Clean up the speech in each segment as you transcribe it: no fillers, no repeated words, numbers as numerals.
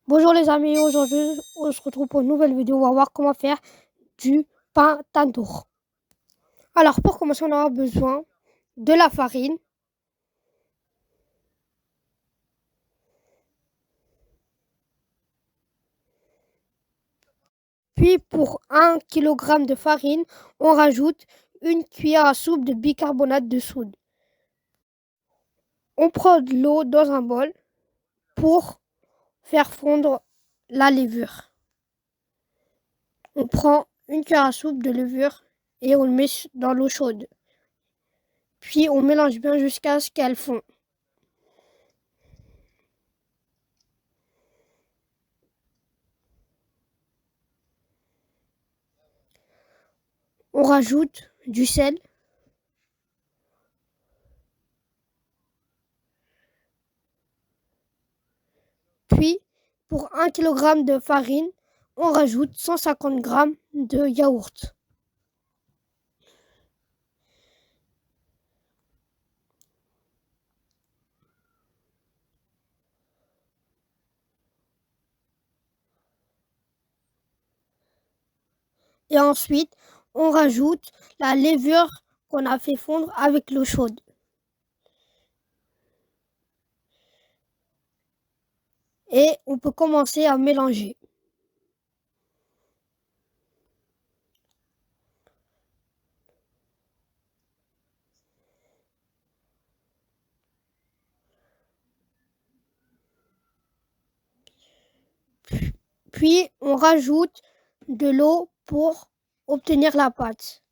Bonjour les amis, aujourd'hui on se retrouve pour une nouvelle vidéo. On va voir comment faire du pain tandoor. Alors pour commencer, on aura besoin de la farine, puis pour 1 kg de farine, on rajoute une cuillère à soupe de bicarbonate de soude. On prend de l'eau dans un bol pour faire fondre la levure. On prend une cuillère à soupe de levure et on le met dans l'eau chaude. Puis on mélange bien jusqu'à ce qu'elle fond. On rajoute du sel, puis pour 1 kg de farine, on rajoute 150 g de yaourt. Et ensuite, on rajoute la levure qu'on a fait fondre avec l'eau chaude. Et on peut commencer à mélanger. Puis on rajoute de l'eau pour obtenir la pâte.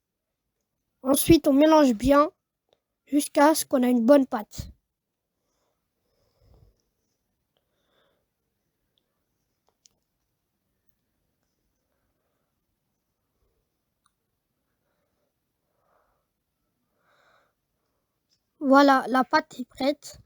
Ensuite, on mélange bien jusqu'à ce qu'on ait une bonne pâte. Voilà, la pâte est prête.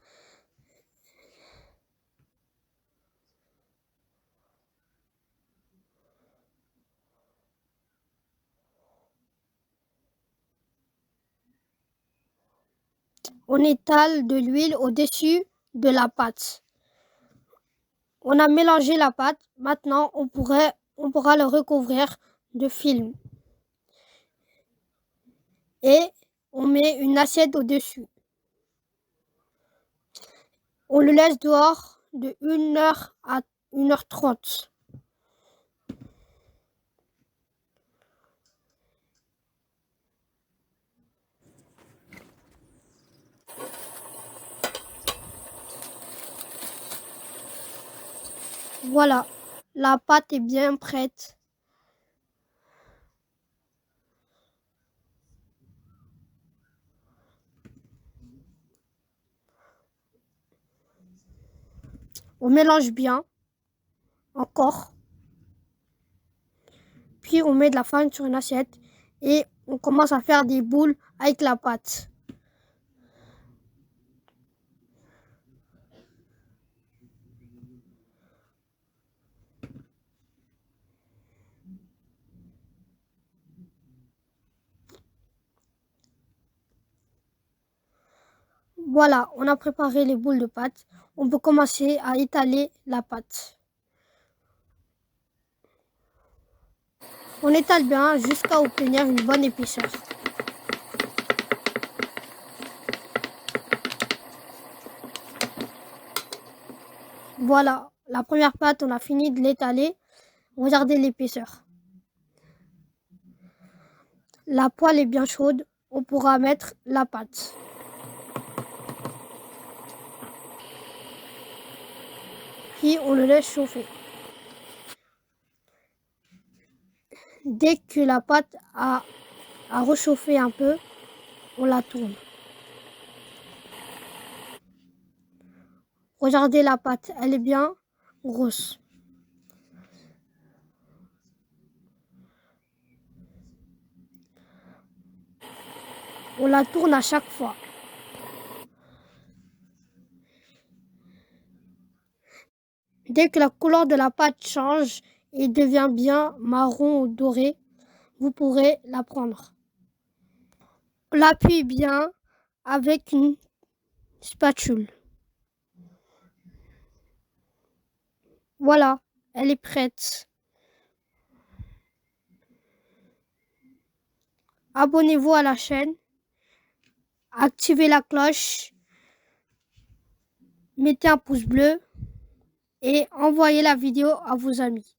On étale de l'huile au-dessus de la pâte. On a mélangé la pâte. Maintenant, on pourra le recouvrir de film. Et on met une assiette au-dessus. On le laisse dehors de 1 heure à 1h30. Voilà, la pâte est bien prête. On mélange bien, encore. Puis on met de la farine sur une assiette et on commence à faire des boules avec la pâte. Voilà, on a préparé les boules de pâte. On peut commencer à étaler la pâte. On étale bien jusqu'à obtenir une bonne épaisseur. Voilà, la première pâte, on a fini de l'étaler. Regardez l'épaisseur. La poêle est bien chaude, on pourra mettre la pâte. Puis on le laisse chauffer. Dès que la pâte a réchauffé un peu, on la tourne. Regardez la pâte, elle est bien grosse. On la tourne à chaque fois. Dès que la couleur de la pâte change et devient bien marron ou doré, vous pourrez la prendre. On l'appuie bien avec une spatule. Voilà, elle est prête. Abonnez-vous à la chaîne, activez la cloche, mettez un pouce bleu et envoyez la vidéo à vos amis.